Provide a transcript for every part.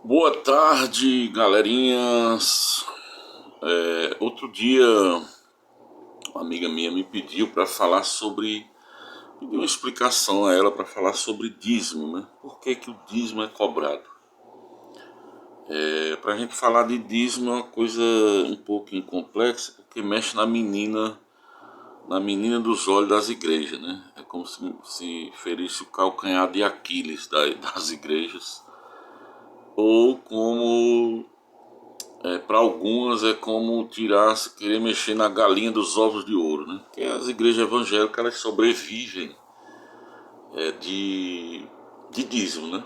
Boa tarde, galerinhas. Outro dia, uma amiga minha me pediu para falar sobre, pediu uma explicação a ela para falar sobre dízimo, né? Por que que o dízimo é cobrado? Para a gente falar de dízimo é uma coisa um pouquinho complexa, porque mexe na menina dos olhos das igrejas, né? É como se ferisse o calcanhar de Aquiles das igrejas, ou como para algumas é como tirar, querer mexer na galinha dos ovos de ouro, né? Porque as igrejas evangélicas elas sobrevivem de dízimo, né?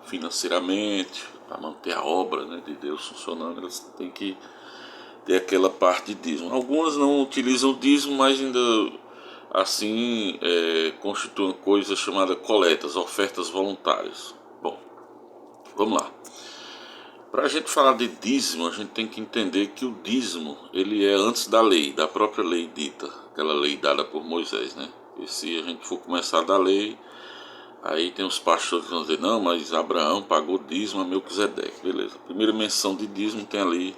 Financeiramente, para manter a obra, né, de Deus funcionando, elas têm que ter aquela parte de dízimo. Algumas não utilizam o dízimo, mas ainda assim constituem coisas chamadas coletas, ofertas voluntárias. Bom, vamos lá. Para a gente falar de dízimo, a gente tem que entender que o dízimo ele é antes da lei, da própria lei dita, aquela lei dada por Moisés, né? E se a gente for começar da lei, aí tem os pastores que vão dizer, não, mas Abraão pagou dízimo a Melquisedeque, beleza. A primeira menção de dízimo tem ali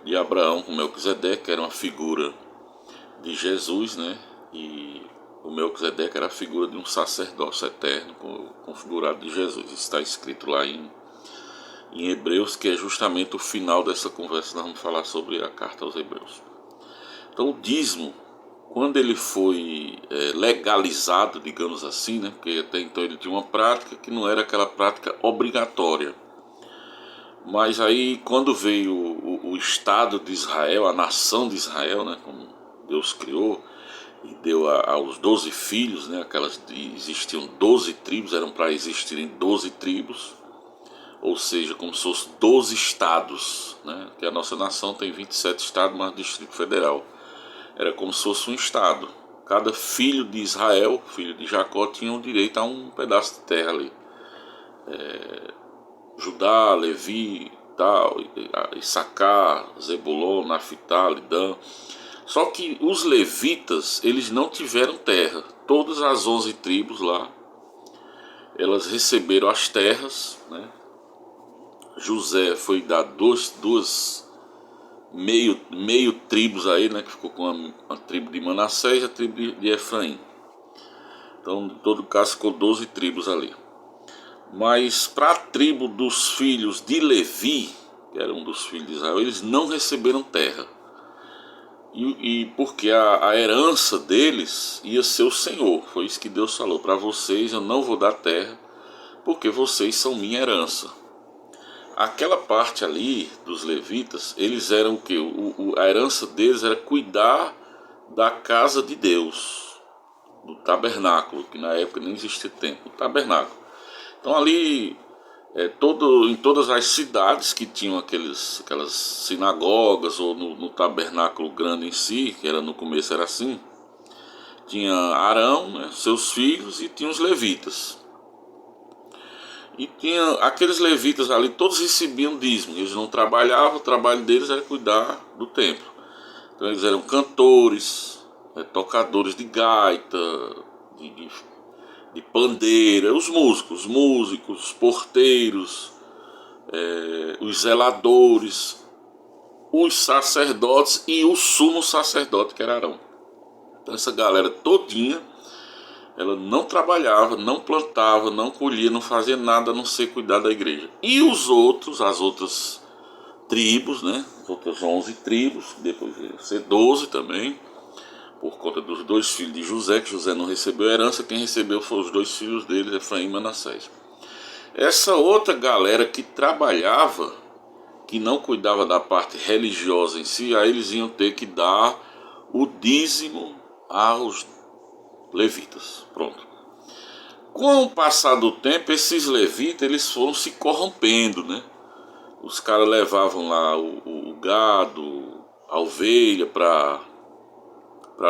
de Abraão com Melquisedeque, que era uma figura de Jesus, né? E o Melquisedeque era a figura de um sacerdócio eterno configurado de Jesus. Isso está escrito lá em Hebreus, que é justamente o final dessa conversa. Nós vamos falar sobre a carta aos Hebreus. Então o dízimo, quando ele foi legalizado, digamos assim, né, porque até então ele tinha uma prática que não era aquela prática obrigatória, mas aí quando veio o Estado de Israel, a nação de Israel, né, como Deus criou e deu aos 12 filhos, né, existiam 12 tribos, eram para existirem 12 tribos, ou seja, como se fossem 12 estados, né? Que a nossa nação tem 27 estados, mais Distrito Federal. Era como se fosse um estado. Cada filho de Israel, filho de Jacó, tinha o direito a um pedaço de terra ali. Judá, Levi, tal, Issacar, Zebulon, Naphtali, Dan. Só que os levitas, eles não tiveram terra. Todas as 11 tribos lá, elas receberam as terras, né? José foi dar duas meio tribos aí, né, que ficou com a tribo de Manassés e a tribo de Efraim. Então, em todo caso, ficou 12 tribos ali. Mas para a tribo dos filhos de Levi, que era um dos filhos de Israel, eles não receberam terra. E porque a herança deles ia ser o Senhor. Foi isso que Deus falou: para vocês eu não vou dar terra, porque vocês são minha herança. Aquela parte ali dos levitas, eles eram o que? A herança deles era cuidar da casa de Deus, do tabernáculo, que na época nem existia templo, o tabernáculo. Então ali, em todas as cidades que tinham aquelas sinagogas, ou no tabernáculo grande em si, que era no começo era assim, tinha Arão, né, seus filhos, e tinha os levitas. E tinha aqueles levitas ali, todos recebiam dízimo. Eles não trabalhavam, o trabalho deles era cuidar do templo. Então eles eram cantores, tocadores de gaita, de, de, de pandeira, os músicos, porteiros, os zeladores, os sacerdotes e o sumo sacerdote, que era Arão. Então essa galera todinha, ela não trabalhava, não plantava, não colhia, não fazia nada a não ser cuidar da igreja. E os outros, as outras tribos, né? As outras 11 tribos, depois ia ser 12 também, por conta dos dois filhos de José, que José não recebeu herança, quem recebeu foram os dois filhos dele, Efraim e Manassés. Essa outra galera que trabalhava, que não cuidava da parte religiosa em si, aí eles iam ter que dar o dízimo aos levitas. Pronto. Com o passar do tempo, esses levitas eles foram se corrompendo, né? Os caras levavam lá o gado, a ovelha para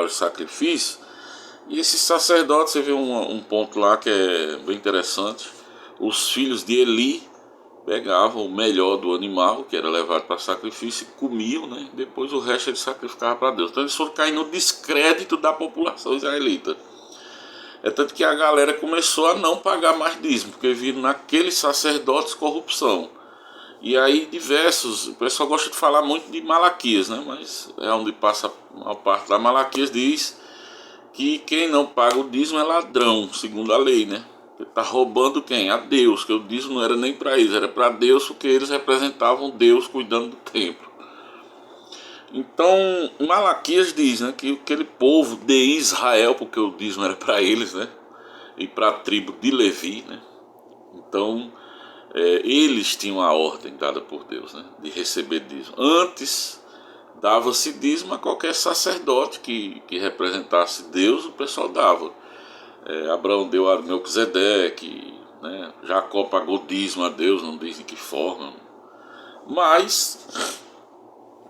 os sacrifícios. E esses sacerdotes, você vê um ponto lá que é bem interessante. Os filhos de Eli pegavam o melhor do animal, que era levado para sacrifício, e comiam, né? Depois o resto eles sacrificavam para Deus. Então eles foram caindo no descrédito da população israelita. É tanto que a galera começou a não pagar mais dízimo, porque viram naqueles sacerdotes corrupção. E aí o pessoal gosta de falar muito de Malaquias, né? Mas é onde passa a parte da Malaquias, diz que quem não paga o dízimo é ladrão, segundo a lei, né? Ele está roubando quem? A Deus, que o dízimo não era nem para eles, era para Deus, porque eles representavam Deus cuidando do templo. Então, Malaquias diz, né, que aquele povo de Israel, porque o dízimo era para eles, né? E para a tribo de Levi, né? Então, eles tinham a ordem dada por Deus, né, de receber dízimo. Antes, dava-se dízimo a qualquer sacerdote que representasse Deus, o pessoal dava. Abraão deu a Melquisedeque, né, Jacó pagou dízimo a Deus, não diz de que forma. Mas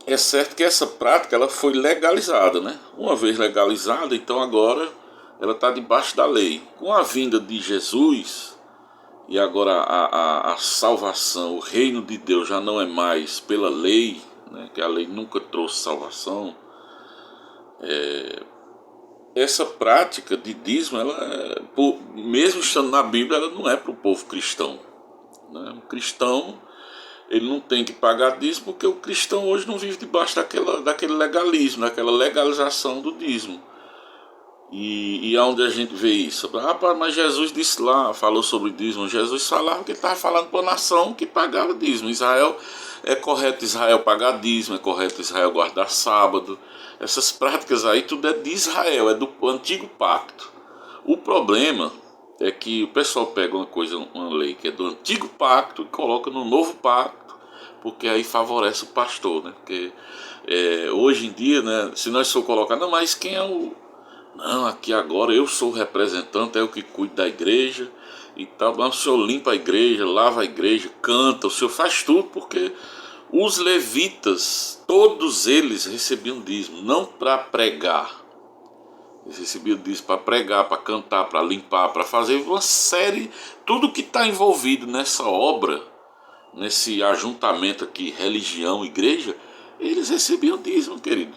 é certo que essa prática ela foi legalizada, né? Uma vez legalizada, então agora ela está debaixo da lei. Com a vinda de Jesus, e agora a salvação, o reino de Deus já não é mais pela lei, né, que a lei nunca trouxe salvação. Essa prática de dízimo, mesmo estando na Bíblia, ela não é para o povo cristão, né? O cristão, ele não tem que pagar dízimo, porque o cristão hoje não vive debaixo daquele legalismo, daquela legalização do dízimo. E aonde a gente vê isso? Rapaz, mas Jesus disse lá, falou sobre dízimo. Jesus falava que ele estava falando para a nação que pagava dízimo. Israel, é correto Israel pagar dízimo, é correto Israel guardar sábado. Essas práticas aí tudo é de Israel, é do antigo pacto. O problema é que o pessoal pega uma lei que é do antigo pacto e coloca no novo pacto, porque aí favorece o pastor, né? Porque hoje em dia, né, se nós for colocar, não, mas quem é o... Não, aqui agora eu sou o representante, é o que cuida da igreja e tal. Mas o senhor limpa a igreja, lava a igreja, canta, o senhor faz tudo, porque os levitas, todos eles recebiam dízimo, não para pregar. Eles recebiam dízimo para pregar, para cantar, para limpar, para fazer uma série, tudo que está envolvido nessa obra, nesse ajuntamento aqui, religião, igreja, eles recebiam dízimo, querido.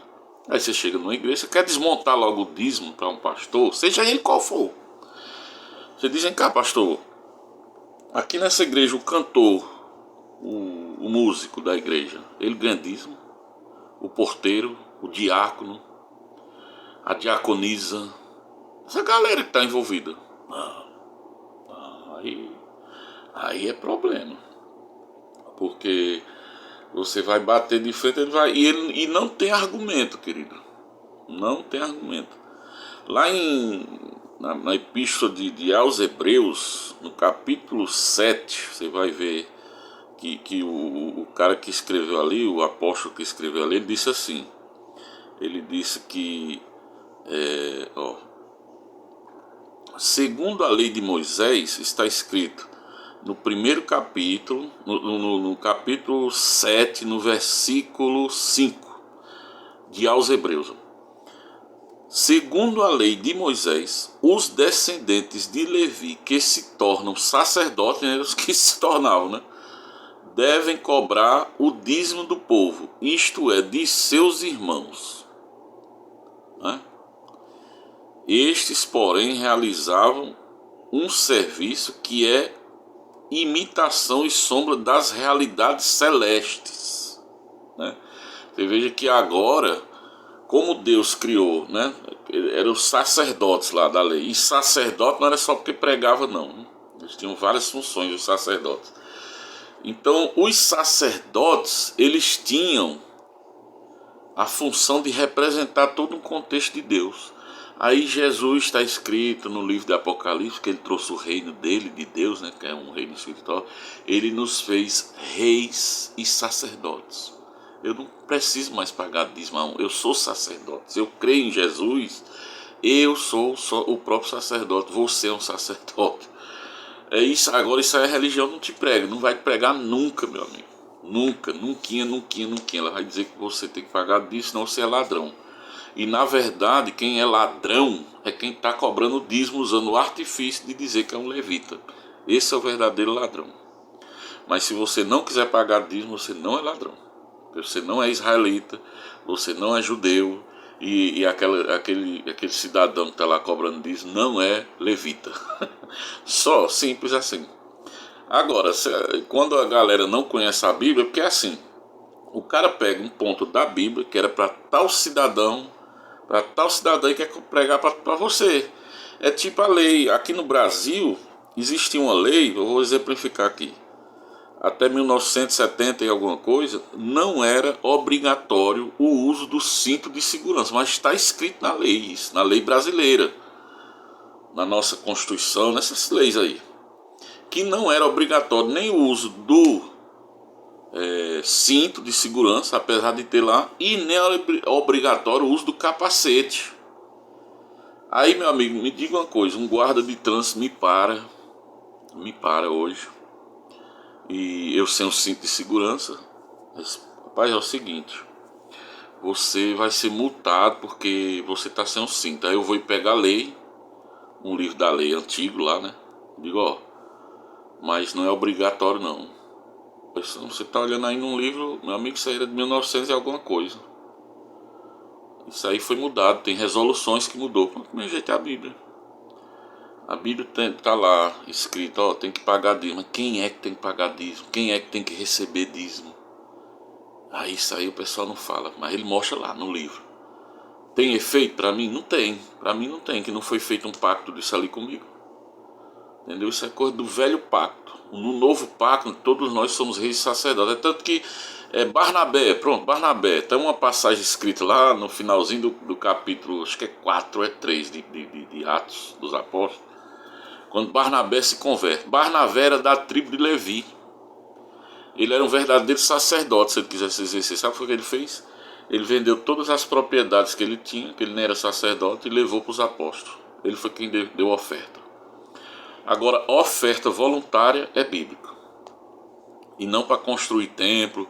Aí você chega numa igreja, você quer desmontar logo o dízimo para um pastor, seja ele qual for. Você diz, vem cá, pastor, aqui nessa igreja o cantor, o músico da igreja, ele ganha dízimo, o porteiro, o diácono, a diaconisa, essa galera que está envolvida. Não, aí é problema, porque você vai bater de frente, ele vai, e não tem argumento, querido. Não tem argumento. Lá na epístola aos Hebreus, no capítulo 7, você vai ver que o cara que escreveu ali, o apóstolo que escreveu ali, ele disse assim. Ele disse que, segundo a lei de Moisés, está escrito no primeiro capítulo, no capítulo 7, no versículo 5, de aos Hebreus. Segundo a lei de Moisés, os descendentes de Levi que se tornam sacerdotes, né, os que se tornavam, né, devem cobrar o dízimo do povo, isto é, de seus irmãos. Né? Estes, porém, realizavam um serviço que é imitação e sombra das realidades celestes. Né? Você veja que agora, como Deus criou, né, eram os sacerdotes lá da lei. E sacerdote não era só porque pregava, não. Eles tinham várias funções, os sacerdotes. Então, os sacerdotes, eles tinham a função de representar todo um contexto de Deus. Aí Jesus está escrito no livro de Apocalipse que ele trouxe o reino dele, de Deus, né, que é um reino espiritual. Ele nos fez reis e sacerdotes. Eu não preciso mais pagar dízimo, eu sou sacerdote. Se eu creio em Jesus, eu sou o próprio sacerdote. Você é um sacerdote. Agora isso aí a religião não te prega, não vai te pregar nunca, meu amigo. Nunca. Ela vai dizer que você tem que pagar dízimo, senão você é ladrão. E na verdade, quem é ladrão é quem está cobrando dízimo usando o artifício de dizer que é um levita. Esse é o verdadeiro ladrão. Mas se você não quiser pagar dízimo, você não é ladrão. Você não é israelita, você não é judeu, e aquele cidadão que está lá cobrando dízimo não é levita. Só, simples assim. Agora, quando a galera não conhece a Bíblia, porque é assim, o cara pega um ponto da Bíblia que era para tal cidadão e quer pregar para você. É tipo a lei. Aqui no Brasil existia uma lei, eu vou exemplificar aqui. Até 1970 e alguma coisa, não era obrigatório o uso do cinto de segurança, mas está escrito na lei, isso, na lei brasileira, na nossa Constituição, nessas leis aí, que não era obrigatório nem o uso do cinto de segurança, apesar de ter lá, e nem era obrigatório o uso do capacete. Aí, meu amigo, me diga uma coisa, um guarda de trânsito me para hoje, e eu sem o cinto de segurança, rapaz, é o seguinte, você vai ser multado porque você está sem o cinto. Aí eu vou pegar a lei, um livro da lei antigo lá, né? Digo, ó, mas não é obrigatório não. Você está olhando aí num livro, meu amigo, isso aí era de 1900 e alguma coisa. Isso aí foi mudado, tem resoluções que mudou. Do mesmo jeito é a Bíblia. A Bíblia está lá escrito, ó, tem que pagar dízimo. Mas quem é que tem que pagar dízimo? Quem é que tem que receber dízimo? Aí isso aí o pessoal não fala, mas ele mostra lá no livro. Tem efeito para mim? Não tem. Para mim não tem, que não foi feito um pacto disso ali comigo. Entendeu? Isso é coisa do velho pacto. No novo pacto, todos nós somos reis e sacerdotes. É tanto que Barnabé, tem uma passagem escrita lá no finalzinho do capítulo, acho que é 4 ou é 3 de Atos dos Apóstolos, quando Barnabé se converte. Barnabé era da tribo de Levi. Ele era um verdadeiro sacerdote, se ele quisesse exercer. Sabe o que ele fez? Ele vendeu todas as propriedades que ele tinha, que ele não era sacerdote, e levou para os apóstolos. Ele foi quem deu oferta. Agora, oferta voluntária é bíblica. E não para construir templo,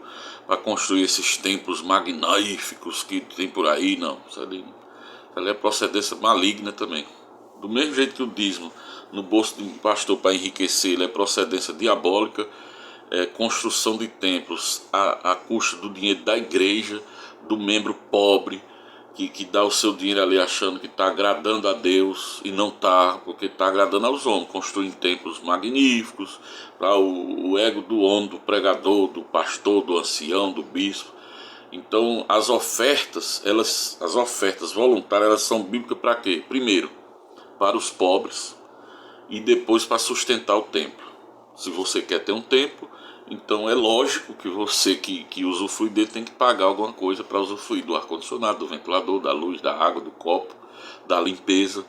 para construir esses templos magníficos que tem por aí, não. Isso ali é procedência maligna também. Do mesmo jeito que o dízimo no bolso de um pastor para enriquecer, ele é procedência diabólica, construção de templos a custo do dinheiro da igreja, do membro pobre, que dá o seu dinheiro ali achando que está agradando a Deus e não está, porque está agradando aos homens, construindo templos magníficos para o ego do homem, do pregador, do pastor, do ancião, do bispo. Então as ofertas voluntárias, elas são bíblicas para quê? Primeiro, para os pobres e depois para sustentar o templo. Se você quer ter um templo, então é lógico que você que usufrui dele tem que pagar alguma coisa para usufruir do ar-condicionado, do ventilador, da luz, da água, do copo, da limpeza.